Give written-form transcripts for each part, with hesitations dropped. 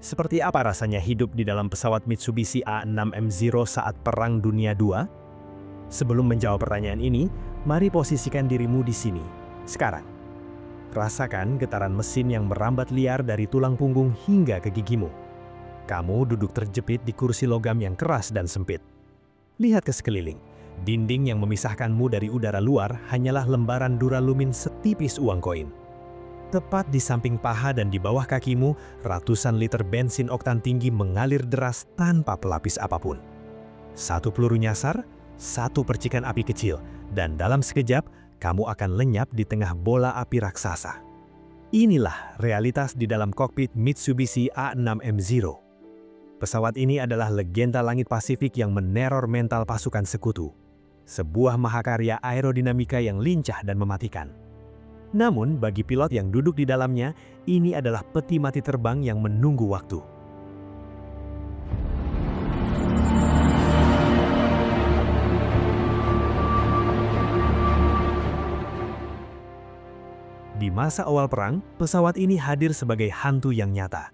Seperti apa rasanya hidup di dalam pesawat Mitsubishi A6M0 saat Perang Dunia II? Sebelum menjawab pertanyaan ini, mari posisikan dirimu di sini, sekarang. Rasakan getaran mesin yang merambat liar dari tulang punggung hingga ke gigimu. Kamu duduk terjepit di kursi logam yang keras dan sempit. Lihat ke sekeliling. Dinding yang memisahkanmu dari udara luar hanyalah lembaran duralumin setipis uang koin. Tepat di samping paha dan di bawah kakimu, ratusan liter bensin oktan tinggi mengalir deras tanpa pelapis apapun. Satu peluru nyasar, satu percikan api kecil, dan dalam sekejap, kamu akan lenyap di tengah bola api raksasa. Inilah realitas di dalam kokpit Mitsubishi A6M0. Pesawat ini adalah legenda langit Pasifik yang meneror mental pasukan sekutu. Sebuah mahakarya aerodinamika yang lincah dan mematikan. Namun, bagi pilot yang duduk di dalamnya, ini adalah peti mati terbang yang menunggu waktu. Di masa awal perang, pesawat ini hadir sebagai hantu yang nyata.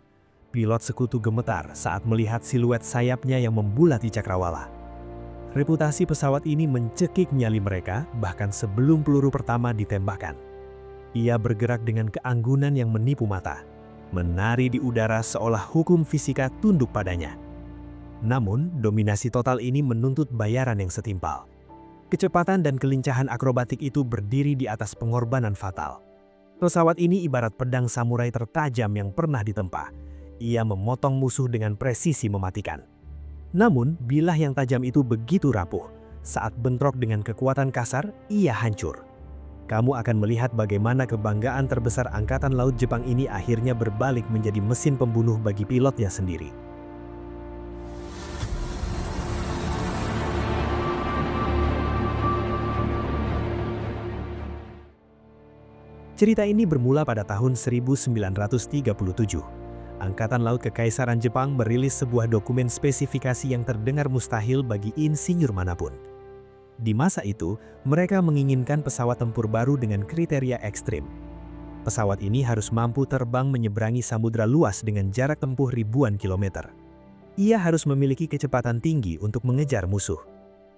Pilot sekutu gemetar saat melihat siluet sayapnya yang membulati cakrawala. Reputasi pesawat ini mencekik nyali mereka bahkan sebelum peluru pertama ditembakkan. Ia bergerak dengan keanggunan yang menipu mata, menari di udara seolah hukum fisika tunduk padanya. Namun, dominasi total ini menuntut bayaran yang setimpal. Kecepatan dan kelincahan akrobatik itu berdiri di atas pengorbanan fatal. Pesawat ini ibarat pedang samurai tertajam yang pernah ditempa. Ia memotong musuh dengan presisi mematikan. Namun, bilah yang tajam itu begitu rapuh. Saat bentrok dengan kekuatan kasar, ia hancur. Kamu akan melihat bagaimana kebanggaan terbesar Angkatan Laut Jepang ini akhirnya berbalik menjadi mesin pembunuh bagi pilotnya sendiri. Cerita ini bermula pada tahun 1937. Angkatan Laut Kekaisaran Jepang merilis sebuah dokumen spesifikasi yang terdengar mustahil bagi insinyur manapun. Di masa itu, mereka menginginkan pesawat tempur baru dengan kriteria ekstrim. Pesawat ini harus mampu terbang menyeberangi samudra luas dengan jarak tempuh ribuan kilometer. Ia harus memiliki kecepatan tinggi untuk mengejar musuh.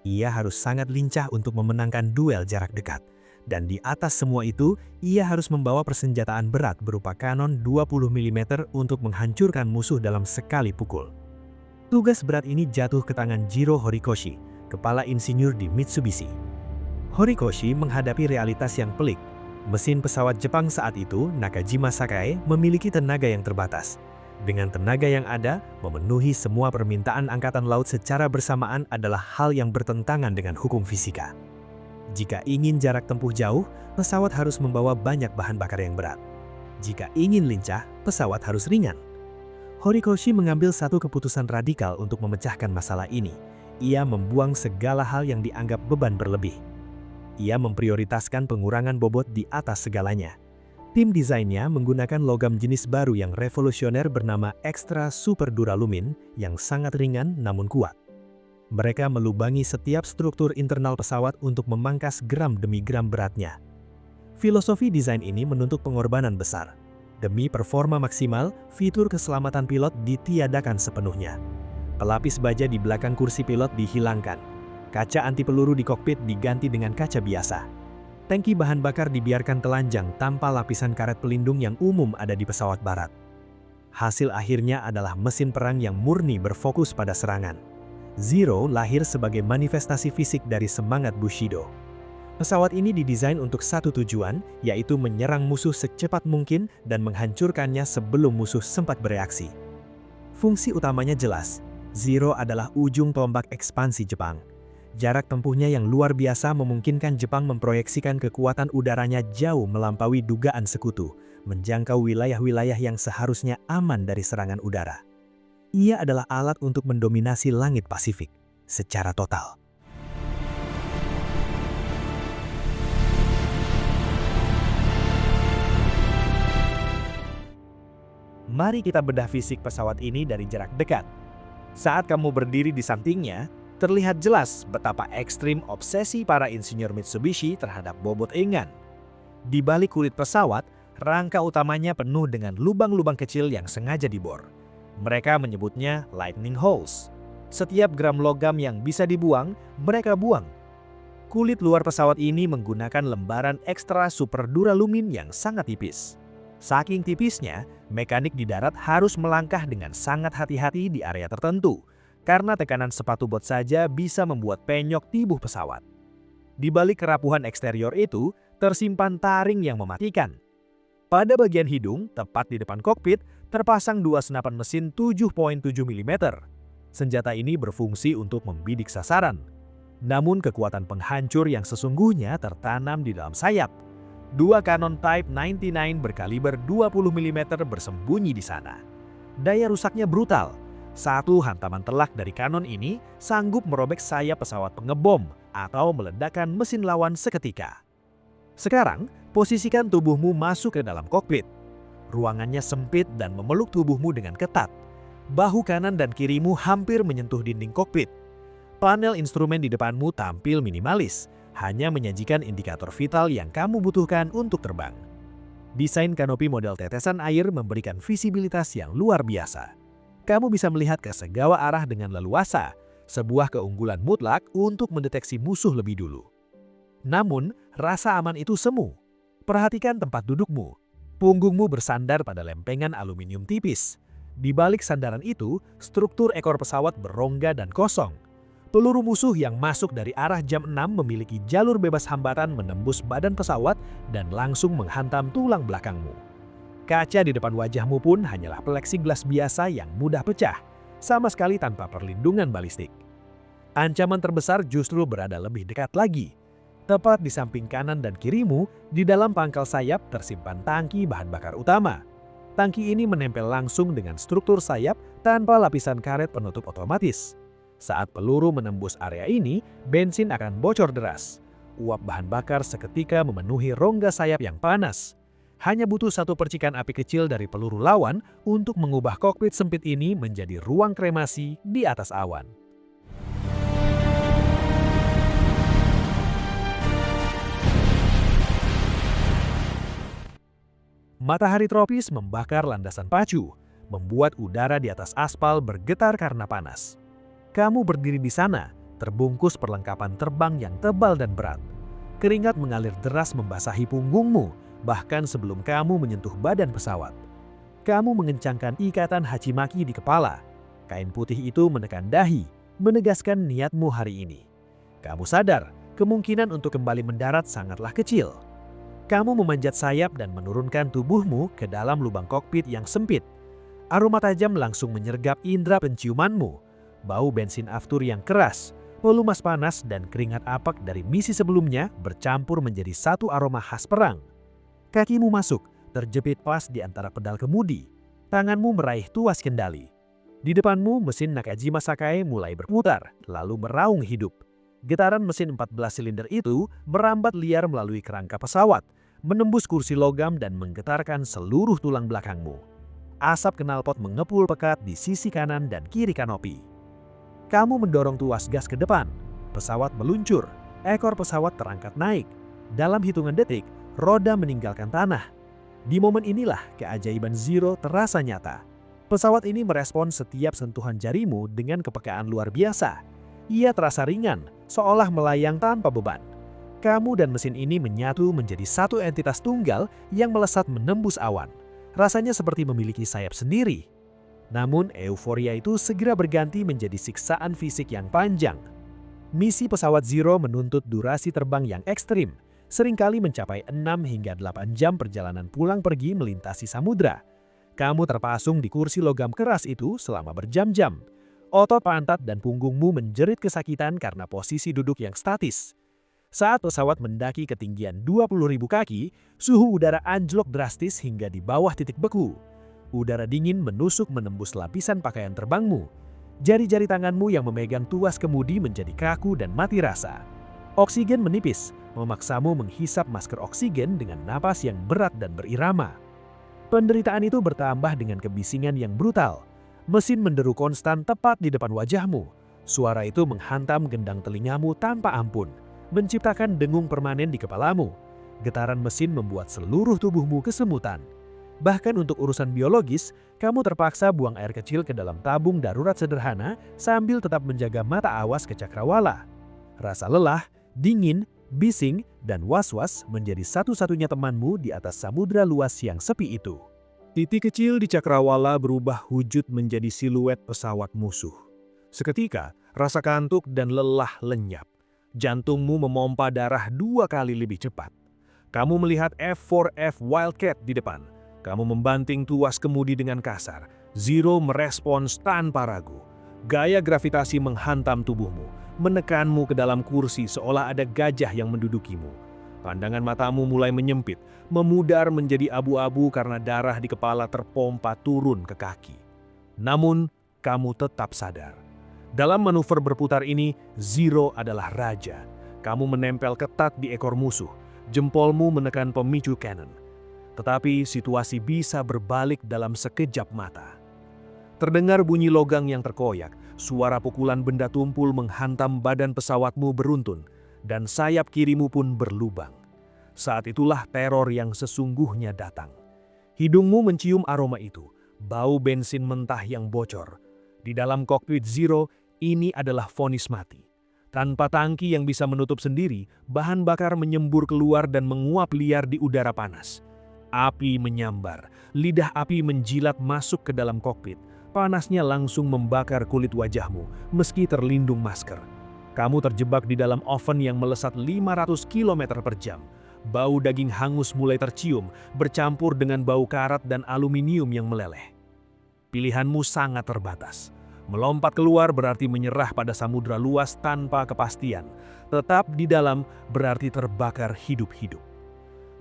Ia harus sangat lincah untuk memenangkan duel jarak dekat. Dan di atas semua itu, ia harus membawa persenjataan berat berupa kanon 20 mm untuk menghancurkan musuh dalam sekali pukul. Tugas berat ini jatuh ke tangan Jiro Horikoshi, kepala insinyur di Mitsubishi. Horikoshi menghadapi realitas yang pelik. Mesin pesawat Jepang saat itu, Nakajima Sakae, memiliki tenaga yang terbatas. Dengan tenaga yang ada, memenuhi semua permintaan Angkatan Laut secara bersamaan adalah hal yang bertentangan dengan hukum fisika. Jika ingin jarak tempuh jauh, pesawat harus membawa banyak bahan bakar yang berat. Jika ingin lincah, pesawat harus ringan. Horikoshi mengambil satu keputusan radikal untuk memecahkan masalah ini. Ia membuang segala hal yang dianggap beban berlebih. Ia memprioritaskan pengurangan bobot di atas segalanya. Tim desainnya menggunakan logam jenis baru yang revolusioner bernama Extra Super Duralumin yang sangat ringan namun kuat. Mereka melubangi setiap struktur internal pesawat untuk memangkas gram demi gram beratnya. Filosofi desain ini menuntut pengorbanan besar. Demi performa maksimal, fitur keselamatan pilot ditiadakan sepenuhnya. Pelapis baja di belakang kursi pilot dihilangkan. Kaca anti peluru di kokpit diganti dengan kaca biasa. Tangki bahan bakar dibiarkan telanjang tanpa lapisan karet pelindung yang umum ada di pesawat barat. Hasil akhirnya adalah mesin perang yang murni berfokus pada serangan. Zero lahir sebagai manifestasi fisik dari semangat Bushido. Pesawat ini didesain untuk satu tujuan, yaitu menyerang musuh secepat mungkin dan menghancurkannya sebelum musuh sempat bereaksi. Fungsi utamanya jelas. Zero adalah ujung tombak ekspansi Jepang. Jarak tempuhnya yang luar biasa memungkinkan Jepang memproyeksikan kekuatan udaranya jauh melampaui dugaan sekutu, menjangkau wilayah-wilayah yang seharusnya aman dari serangan udara. Ia adalah alat untuk mendominasi langit Pasifik secara total. Mari kita bedah fisik pesawat ini dari jarak dekat. Saat kamu berdiri di sampingnya, terlihat jelas betapa ekstrim obsesi para insinyur Mitsubishi terhadap bobot ringan. Di balik kulit pesawat, rangka utamanya penuh dengan lubang-lubang kecil yang sengaja dibor. Mereka menyebutnya lightning holes. Setiap gram logam yang bisa dibuang, mereka buang. Kulit luar pesawat ini menggunakan lembaran ekstra super duralumin yang sangat tipis. Saking tipisnya, mekanik di darat harus melangkah dengan sangat hati-hati di area tertentu, karena tekanan sepatu bot saja bisa membuat penyok tibuh pesawat. Di balik kerapuhan eksterior itu, tersimpan taring yang mematikan. Pada bagian hidung, tepat di depan kokpit, terpasang dua senapan mesin 7,7 mm. Senjata ini berfungsi untuk membidik sasaran. Namun kekuatan penghancur yang sesungguhnya tertanam di dalam sayap. Dua kanon Type 99 berkaliber 20 mm bersembunyi di sana. Daya rusaknya brutal. Satu hantaman telak dari kanon ini sanggup merobek sayap pesawat pengebom atau meledakkan mesin lawan seketika. Sekarang, posisikan tubuhmu masuk ke dalam kokpit. Ruangannya sempit dan memeluk tubuhmu dengan ketat. Bahu kanan dan kirimu hampir menyentuh dinding kokpit. Panel instrumen di depanmu tampil minimalis, hanya menyajikan indikator vital yang kamu butuhkan untuk terbang. Desain kanopi model tetesan air memberikan visibilitas yang luar biasa. Kamu bisa melihat ke segala arah dengan leluasa, sebuah keunggulan mutlak untuk mendeteksi musuh lebih dulu. Namun, rasa aman itu semu. Perhatikan tempat dudukmu. Punggungmu bersandar pada lempengan aluminium tipis. Di balik sandaran itu, struktur ekor pesawat berongga dan kosong. Peluru musuh yang masuk dari arah jam 6 memiliki jalur bebas hambatan menembus badan pesawat dan langsung menghantam tulang belakangmu. Kaca di depan wajahmu pun hanyalah plexiglas biasa yang mudah pecah, sama sekali tanpa perlindungan balistik. Ancaman terbesar justru berada lebih dekat lagi. Tepat di samping kanan dan kirimu, di dalam pangkal sayap tersimpan tangki bahan bakar utama. Tangki ini menempel langsung dengan struktur sayap tanpa lapisan karet penutup otomatis. Saat peluru menembus area ini, bensin akan bocor deras. Uap bahan bakar seketika memenuhi rongga sayap yang panas. Hanya butuh satu percikan api kecil dari peluru lawan untuk mengubah kokpit sempit ini menjadi ruang kremasi di atas awan. Matahari tropis membakar landasan pacu, membuat udara di atas aspal bergetar karena panas. Kamu berdiri di sana, terbungkus perlengkapan terbang yang tebal dan berat. Keringat mengalir deras membasahi punggungmu, bahkan sebelum kamu menyentuh badan pesawat. Kamu mengencangkan ikatan hachimaki di kepala. Kain putih itu menekan dahi, menegaskan niatmu hari ini. Kamu sadar, kemungkinan untuk kembali mendarat sangatlah kecil. Kamu memanjat sayap dan menurunkan tubuhmu ke dalam lubang kokpit yang sempit. Aroma tajam langsung menyergap indera penciumanmu. Bau bensin aftur yang keras, pelumas panas, dan keringat apak dari misi sebelumnya bercampur menjadi satu aroma khas perang. Kakimu masuk, terjepit pas di antara pedal kemudi. Tanganmu meraih tuas kendali. Di depanmu, mesin Nakajima Sakae mulai berputar, lalu meraung hidup. Getaran mesin 14 silinder itu merambat liar melalui kerangka pesawat, menembus kursi logam dan menggetarkan seluruh tulang belakangmu. Asap knalpot mengepul pekat di sisi kanan dan kiri kanopi. Kamu mendorong tuas gas ke depan. Pesawat meluncur. Ekor pesawat terangkat naik. Dalam hitungan detik, roda meninggalkan tanah. Di momen inilah keajaiban Zero terasa nyata. Pesawat ini merespon setiap sentuhan jarimu dengan kepekaan luar biasa. Ia terasa ringan, seolah melayang tanpa beban. Kamu dan mesin ini menyatu menjadi satu entitas tunggal yang melesat menembus awan. Rasanya seperti memiliki sayap sendiri. Namun euforia itu segera berganti menjadi siksaan fisik yang panjang. Misi pesawat Zero menuntut durasi terbang yang ekstrim, seringkali mencapai 6 hingga 8 jam perjalanan pulang pergi melintasi samudra. Kamu terpasung di kursi logam keras itu selama berjam-jam. Otot pantat dan punggungmu menjerit kesakitan karena posisi duduk yang statis. Saat pesawat mendaki ketinggian 20.000 kaki, suhu udara anjlok drastis hingga di bawah titik beku. Udara dingin menusuk menembus lapisan pakaian terbangmu. Jari-jari tanganmu yang memegang tuas kemudi menjadi kaku dan mati rasa. Oksigen menipis, memaksamu menghisap masker oksigen dengan napas yang berat dan berirama. Penderitaan itu bertambah dengan kebisingan yang brutal. Mesin menderu konstan tepat di depan wajahmu. Suara itu menghantam gendang telingamu tanpa ampun, menciptakan dengung permanen di kepalamu. Getaran mesin membuat seluruh tubuhmu kesemutan. Bahkan untuk urusan biologis, kamu terpaksa buang air kecil ke dalam tabung darurat sederhana sambil tetap menjaga mata awas ke cakrawala. Rasa lelah, dingin, bising, dan was-was menjadi satu-satunya temanmu di atas samudra luas yang sepi itu. Titik kecil di cakrawala berubah wujud menjadi siluet pesawat musuh. Seketika, rasa kantuk dan lelah lenyap. Jantungmu memompa darah 2 kali lebih cepat. Kamu melihat F4F Wildcat di depan. Kamu membanting tuas kemudi dengan kasar. Zero merespons tanpa ragu. Gaya gravitasi menghantam tubuhmu, menekanmu ke dalam kursi seolah ada gajah yang mendudukimu. Pandangan matamu mulai menyempit, memudar menjadi abu-abu karena darah di kepala terpompa turun ke kaki. Namun, kamu tetap sadar. Dalam manuver berputar ini, Zero adalah raja. Kamu menempel ketat di ekor musuh, jempolmu menekan pemicu cannon. Tetapi situasi bisa berbalik dalam sekejap mata. Terdengar bunyi logam yang terkoyak, suara pukulan benda tumpul menghantam badan pesawatmu beruntun, dan sayap kirimu pun berlubang. Saat itulah teror yang sesungguhnya datang. Hidungmu mencium aroma itu, bau bensin mentah yang bocor. Di dalam kokpit Zero, ini adalah vonis mati. Tanpa tangki yang bisa menutup sendiri, bahan bakar menyembur keluar dan menguap liar di udara panas. Api menyambar, lidah api menjilat masuk ke dalam kokpit. Panasnya langsung membakar kulit wajahmu, meski terlindung masker. Kamu terjebak di dalam oven yang melesat 500 km per jam. Bau daging hangus mulai tercium, bercampur dengan bau karat dan aluminium yang meleleh. Pilihanmu sangat terbatas. Melompat keluar berarti menyerah pada samudra luas tanpa kepastian. Tetap di dalam berarti terbakar hidup-hidup.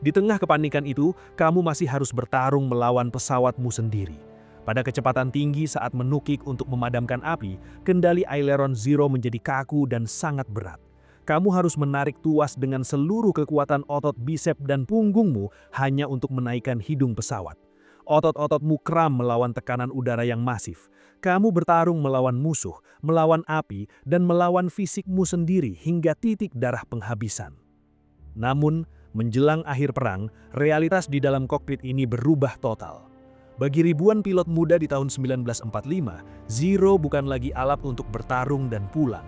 Di tengah kepanikan itu, kamu masih harus bertarung melawan pesawatmu sendiri. Pada kecepatan tinggi saat menukik untuk memadamkan api, kendali aileron Zero menjadi kaku dan sangat berat. Kamu harus menarik tuas dengan seluruh kekuatan otot bisep dan punggungmu hanya untuk menaikkan hidung pesawat. Otot-ototmu kram melawan tekanan udara yang masif. Kamu bertarung melawan musuh, melawan api, dan melawan fisikmu sendiri hingga titik darah penghabisan. Namun, menjelang akhir perang, realitas di dalam kokpit ini berubah total. Bagi ribuan pilot muda di tahun 1945, Zero bukan lagi alat untuk bertarung dan pulang.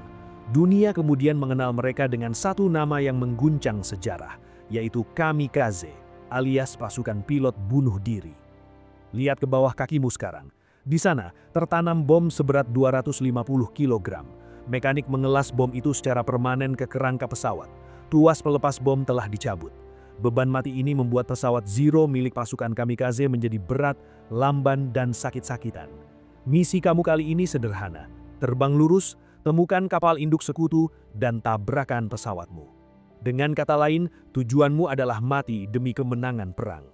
Dunia kemudian mengenal mereka dengan satu nama yang mengguncang sejarah, yaitu kamikaze, alias pasukan pilot bunuh diri. Lihat ke bawah kakimu sekarang. Di sana, tertanam bom seberat 250 kg. Mekanik mengelas bom itu secara permanen ke kerangka pesawat. Tuas pelepas bom telah dicabut. Beban mati ini membuat pesawat Zero milik pasukan kamikaze menjadi berat, lamban, dan sakit-sakitan. Misi kamu kali ini sederhana. Terbang lurus, temukan kapal induk sekutu, dan tabrakan pesawatmu. Dengan kata lain, tujuanmu adalah mati demi kemenangan perang.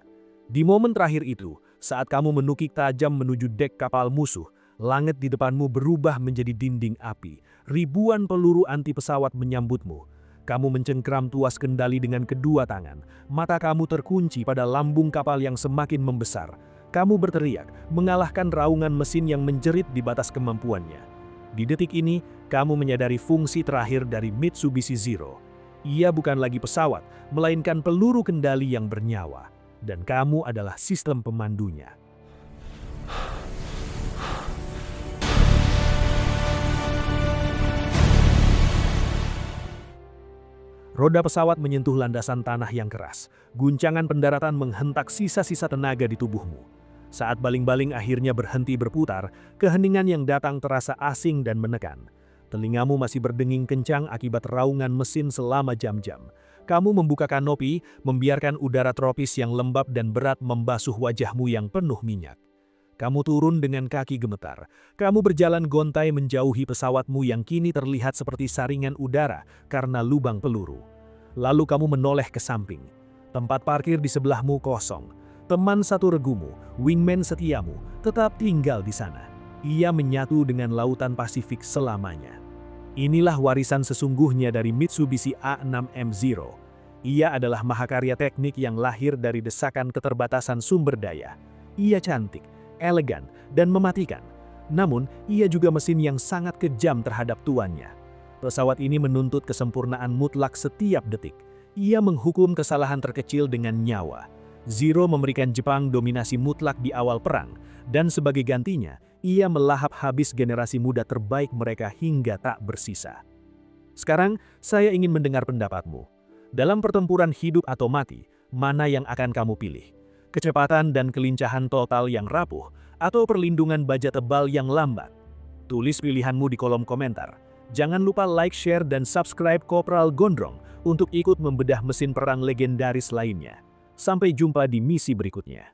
Di momen terakhir itu, saat kamu menukik tajam menuju dek kapal musuh, langit di depanmu berubah menjadi dinding api. Ribuan peluru anti pesawat menyambutmu. Kamu mencengkram tuas kendali dengan kedua tangan. Mata kamu terkunci pada lambung kapal yang semakin membesar. Kamu berteriak, mengalahkan raungan mesin yang menjerit di batas kemampuannya. Di detik ini, kamu menyadari fungsi terakhir dari Mitsubishi Zero. Ia bukan lagi pesawat, melainkan peluru kendali yang bernyawa. Dan kamu adalah sistem pemandunya. Roda pesawat menyentuh landasan tanah yang keras. Guncangan pendaratan menghentak sisa-sisa tenaga di tubuhmu. Saat baling-baling akhirnya berhenti berputar, keheningan yang datang terasa asing dan menekan. Telingamu masih berdenging kencang akibat raungan mesin selama jam-jam. Kamu membuka kanopi, membiarkan udara tropis yang lembab dan berat membasuh wajahmu yang penuh minyak. Kamu turun dengan kaki gemetar. Kamu berjalan gontai menjauhi pesawatmu yang kini terlihat seperti saringan udara karena lubang peluru. Lalu kamu menoleh ke samping. Tempat parkir di sebelahmu kosong. Teman satu regumu, wingman setiamu, tetap tinggal di sana. Ia menyatu dengan lautan Pasifik selamanya. Inilah warisan sesungguhnya dari Mitsubishi A6M Zero. Ia adalah mahakarya teknik yang lahir dari desakan keterbatasan sumber daya. Ia cantik, elegan, dan mematikan. Namun, ia juga mesin yang sangat kejam terhadap tuannya. Pesawat ini menuntut kesempurnaan mutlak setiap detik. Ia menghukum kesalahan terkecil dengan nyawa. Zero memberikan Jepang dominasi mutlak di awal perang, dan sebagai gantinya, ia melahap habis generasi muda terbaik mereka hingga tak bersisa. Sekarang, saya ingin mendengar pendapatmu. Dalam pertempuran hidup atau mati, mana yang akan kamu pilih? Kecepatan dan kelincahan total yang rapuh, atau perlindungan baja tebal yang lambat? Tulis pilihanmu di kolom komentar. Jangan lupa like, share, dan subscribe Kopral Gondrong untuk ikut membedah mesin perang legendaris lainnya. Sampai jumpa di misi berikutnya.